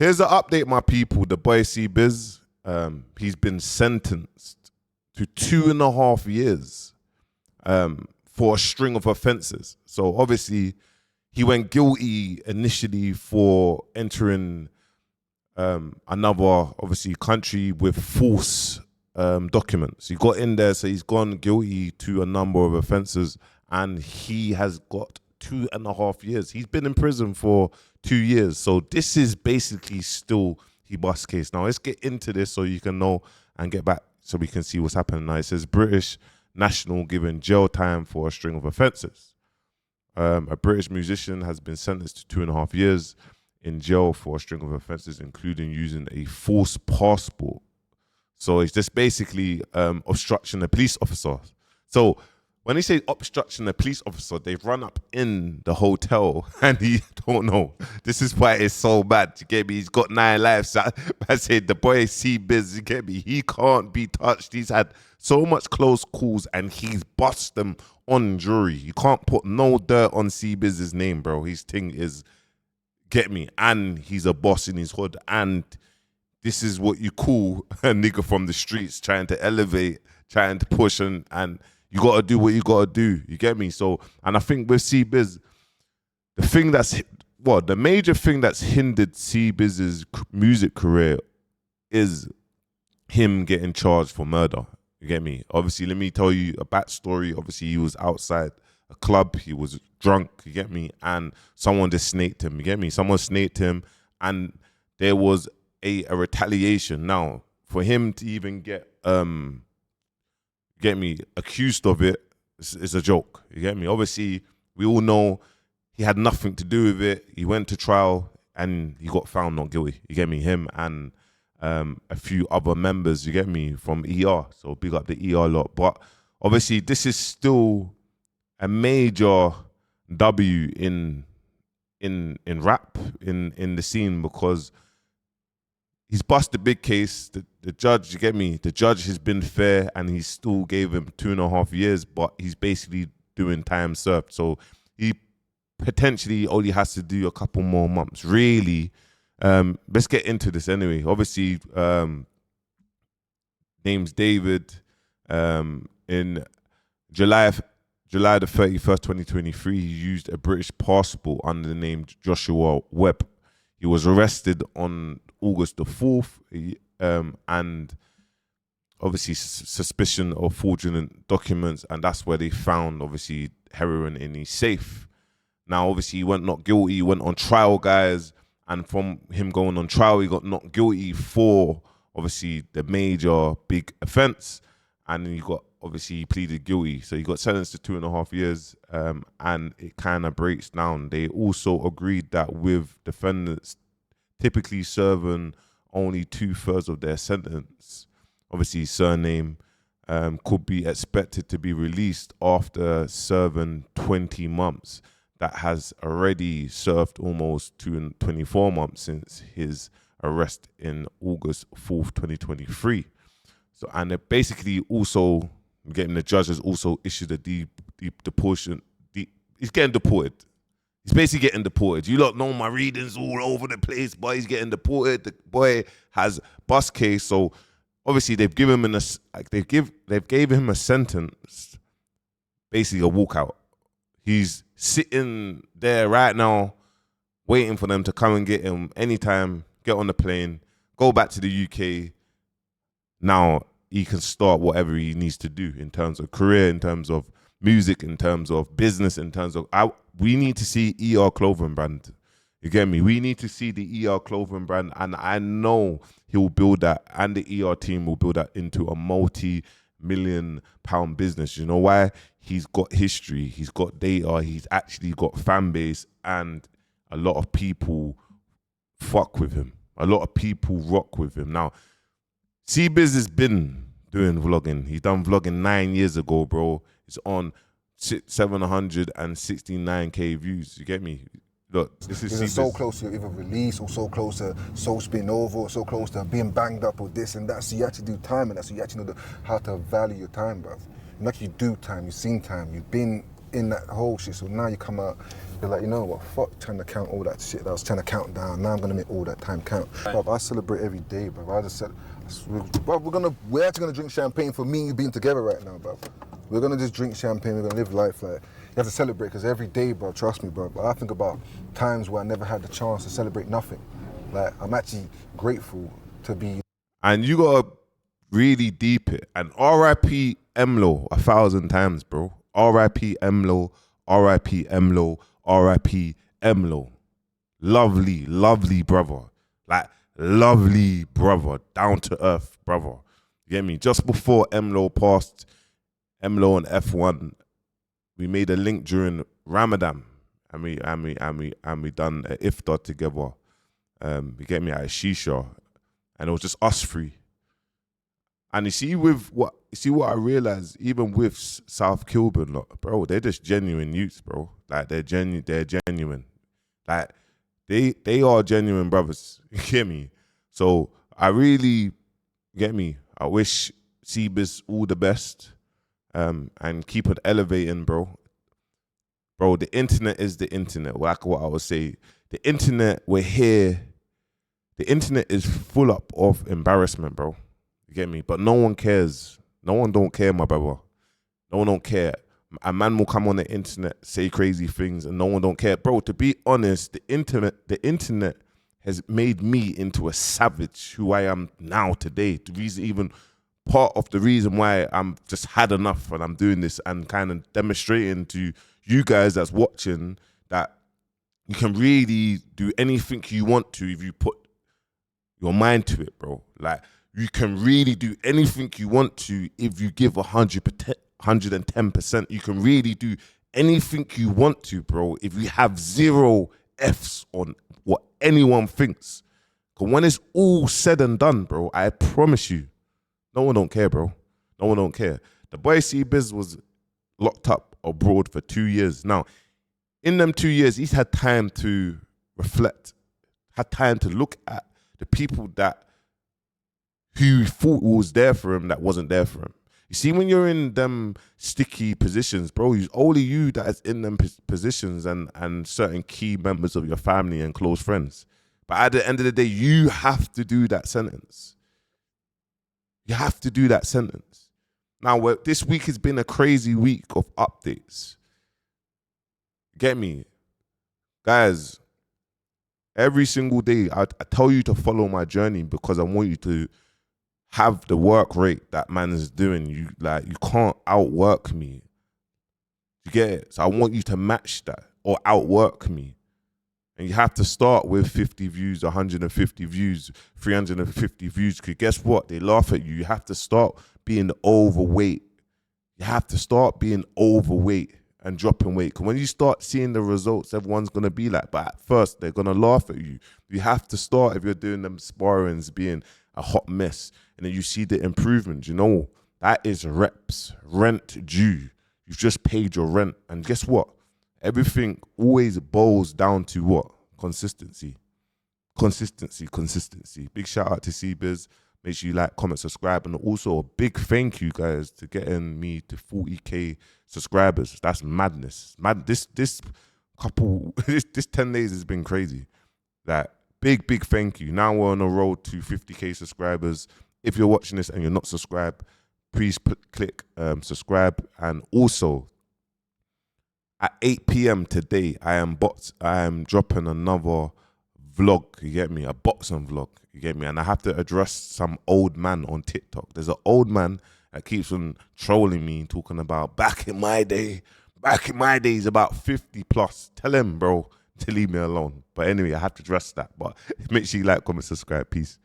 Here's an update, my people. The boy CBiz, he's been sentenced to 2.5 years for a string of offences. So obviously, he went guilty initially for entering another, obviously, country with false documents. He got in there, so he's gone guilty to a number of offences, and he has got 2.5 years. He's been in prison for 2 years. So this is basically still he bust case. Now let's get into this so you can know and get back so we can see what's happening now. It says British national given jail time for a string of offences. A British musician has been sentenced to 2.5 years in jail for a string of offences, including using a false passport. So it's just basically obstruction a police officer. So when he say obstruction a police officer, they've run up in the hotel and he don't know. This is why it's so bad. You get me? He's got 9 lives. I said the boy CBiz, you get me? He can't be touched. He's had so much close calls and he's bust them on jury. You can't put no dirt on CBiz's name, bro. His thing is, get me? And he's a boss in his hood. And this is what you call a nigga from the streets trying to elevate, trying to push and you got to do what you got to do. You get me? So, and I think with CBiz, the major thing that's hindered CBiz's music career is him getting charged for murder. You get me? Obviously, let me tell you a backstory. Obviously, he was outside a club. He was drunk. You get me? And someone just snaked him. You get me? Someone snaked him and there was a retaliation. Now, for him to even get me accused of it is a joke. You get me? Obviously, we all know he had nothing to do with it. He went to trial and he got found not guilty. You get me? Him and a few other members, you get me, from ER. So big up the ER lot. But obviously, this is still a major W in rap, in the scene, because he's bust the big case. The judge, you get me? The judge has been fair and he still gave him 2.5 years, but he's basically doing time served. So he potentially only has to do a couple more months. Really, let's get into this anyway. Obviously, name's David. In July the 31st, 2023, he used a British passport under the name Joshua Webb. He was arrested on August the 4th, and obviously suspicion of fraudulent documents, and that's where they found, obviously, heroin in his safe. Now, obviously, he went not guilty. He went on trial, guys, and from him going on trial, he got not guilty for, obviously, the major big offence, and he got, obviously, he pleaded guilty. So he got sentenced to 2.5 years, and it kind of breaks down. They also agreed that with defendants typically serving only 2/3 of their sentence, obviously surname could be expected to be released after serving 20 months. That has already served almost 24 months since his arrest in August 4th, 2023. So, and it basically also, getting the judge has also issued a deportation. He's getting deported. He's basically getting deported. You lot know my readings all over the place, but he's getting deported. The boy has bus case, so obviously they've given him they've gave him a sentence, basically a walkout. He's sitting there right now, waiting for them to come and get him anytime. Get on the plane, go back to the UK. Now he can start whatever he needs to do in terms of career, in terms of music, in terms of business, in terms of we need to see ER clothing brand. You get me? We need to see the ER clothing brand, and I know he'll build that, and the ER team will build that into a multi-million-pound business. You know why? He's got history, he's got data, he's actually got fan base, and a lot of people fuck with him. A lot of people rock with him. Now, CBiz has been doing vlogging. He done vlogging 9 years ago, bro. It's on 769k views. You get me? Look, this is CBiz. So close to either release, or so close to spin over, or so close to being banged up, or this and that. So you actually do time, and that's so you actually know how to value your time, bruv. You actually do time, you've seen time, you've been in that whole shit. So now you come out, you're like, you know what, fuck trying to count all that shit that I was trying to count down. Now I'm gonna make all that time count. But I celebrate every day, bro. I just said, bro, we're actually gonna drink champagne for me and you being together right now, bro. We're gonna just drink champagne, we're gonna live life like, you have to celebrate, because every day, bro, trust me, bro. But I think about times where I never had the chance to celebrate nothing. Like, I'm actually grateful to be. And you gotta really deep it. And R.I.P. Emlo 1,000 times, bro. R.I.P. Emlo, R.I.P. Emlo, R.I.P. Emlo. Lovely, lovely brother. Like, lovely brother. Down to earth brother. You get me? Just before Emlo passed, Emlo and F1, we made a link during Ramadan. And we done an iftar together. You get me, at a shisha. And it was just us three. And you see what I realized, even with South Kilburn, like, bro, they're just genuine youths, bro. Like, they're genuine. Like, they are genuine brothers. You get me? So I really, get me, I wish CBiz all the best. And keep it elevating, bro. Bro, the internet is the internet. Like what I would say. The internet, we're here. The internet is full up of embarrassment, bro. You get me? But no one cares. No one don't care, my brother. No one don't care. A man will come on the internet, say crazy things, and no one don't care. Bro, to be honest, the internet has made me into a savage who I am now today. Even part of the reason why I'm just had enough and I'm doing this and kind of demonstrating to you guys that's watching that you can really do anything you want to if you put your mind to it, bro. Like, you can really do anything you want to if you give 110%. You can really do anything you want to, bro, if you have 0 Fs on what anyone thinks. Because when it's all said and done, bro, I promise you, no one don't care, bro. No one don't care. The boy CBiz was locked up abroad for 2 years. Now, in them 2 years, he's had time to reflect, had time to look at the people who he thought was there for him that wasn't there for him. You see, when you're in them sticky positions, bro, it's only you that is in them positions and certain key members of your family and close friends. But at the end of the day, you have to do that sentence. You have to do that sentence. Now, this week has been a crazy week of updates. Get me? Guys, every single day, I tell you to follow my journey because I want you to have the work rate that man is doing. You can't outwork me. You get it? So I want you to match that or outwork me. And you have to start with 50 views, 150 views, 350 views. Because guess what? They laugh at you. You have to start being overweight. You have to start being overweight and dropping weight. Because when you start seeing the results, everyone's going to be like, but at first, they're going to laugh at you. You have to start, if you're doing them sparrings, being a hot mess. And then you see the improvement. You know, that is reps, rent due. You've just paid your rent. And guess what? Everything always boils down to what? Consistency. Consistency. Big shout out to CBiz. Make sure you like, comment, subscribe. And also a big thank you, guys, to getting me to 40K subscribers. That's madness. This 10 days has been crazy. Like, big thank you. Now we're on the road to 50K subscribers. If you're watching this and you're not subscribed, please click subscribe. And also, at 8 p.m. today, I am dropping another vlog. You get me? A boxing vlog. You get me? And I have to address some old man on TikTok. There's an old man that keeps on trolling me, talking about back in my days, about 50 plus. Tell him, bro, to leave me alone. But anyway, I have to address that. But make sure you like, comment, subscribe. Peace.